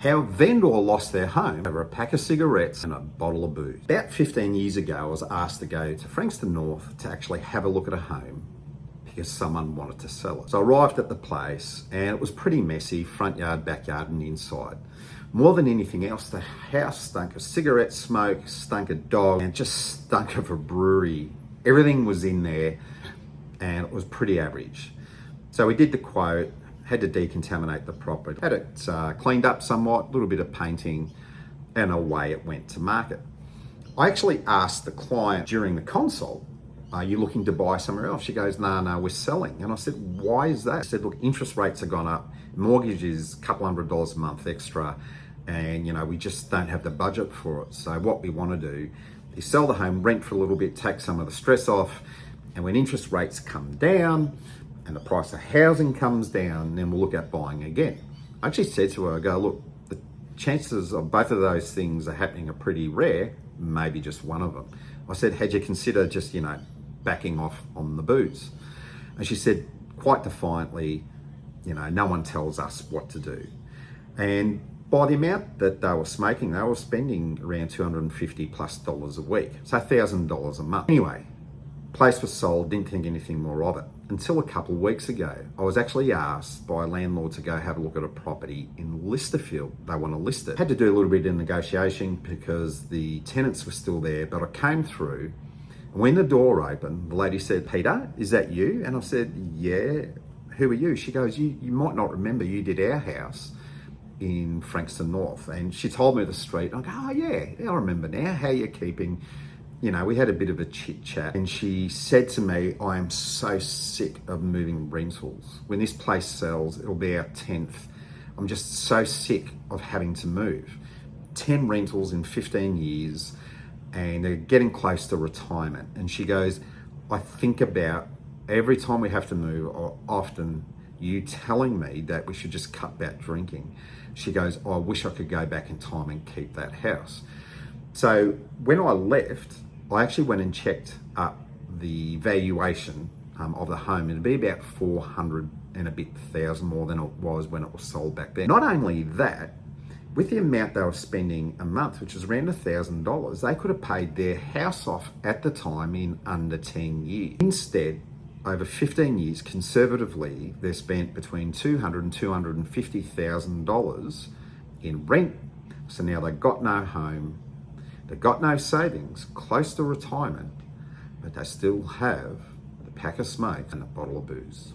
How vendor lost their home over a pack of cigarettes and a bottle of booze. About 15 years ago, I was asked to go to Frankston North to actually have a look at a home because someone wanted to sell it. So I arrived at the place and it was pretty messy, front yard, backyard and inside. More than anything else, the house stunk of cigarette smoke, stunk of dog, and just stunk of a brewery. Everything was in there and it was pretty average. So we did the quote, had to decontaminate the property, had it cleaned up somewhat, a little bit of painting, and away it went to market. I actually asked the client during the consult, are you looking to buy somewhere else? She goes, no, we're selling. And I said, why is that? She said, look, interest rates have gone up, mortgage is $200 a month extra, and we just don't have the budget for it. So what we want to do is sell the home, rent for a little bit, take some of the stress off, and when interest rates come down, and the price of housing comes down, then we'll look at buying again. I actually said to her, I go, look, the chances of both of those things are happening are pretty rare, maybe just one of them. I said, had you consider just, backing off on the booze? And she said, quite defiantly, no one tells us what to do. And by the amount that they were smoking, they were spending around $250+ a week, so $1,000 a month. Anyway, place was sold, didn't think anything more of it. Until a couple of weeks ago, I was actually asked by a landlord to go have a look at a property in 𝗏𝗏field. They want to list it. Had to do a little bit of negotiation because the tenants were still there, but I came through, and when the door opened, the lady said, Peter, is that you? And I said, yeah, who are you? She goes, you might not remember, you did our house in Frankston North. And she told me the street. I go, oh yeah, I remember now. How you keeping? We had a bit of a chit chat, and she said to me, I am so sick of moving rentals. When this place sells, it'll be our 10th. I'm just so sick of having to move. 10 rentals in 15 years, and they're getting close to retirement. And she goes, I think about every time we have to move, or often you telling me that we should just cut back drinking. She goes, I wish I could go back in time and keep that house. So when I left, I actually went and checked up the valuation of the home. It'd be about 400 and a bit thousand more than it was when it was sold back then. Not only that, with the amount they were spending a month, which was around $1,000, they could have paid their house off at the time in under 10 years. Instead, over 15 years, conservatively, they spent between $200,000 and $250,000 in rent. So now they've got no home, they've got no savings, close to retirement, but they still have the pack of smoke and a bottle of booze.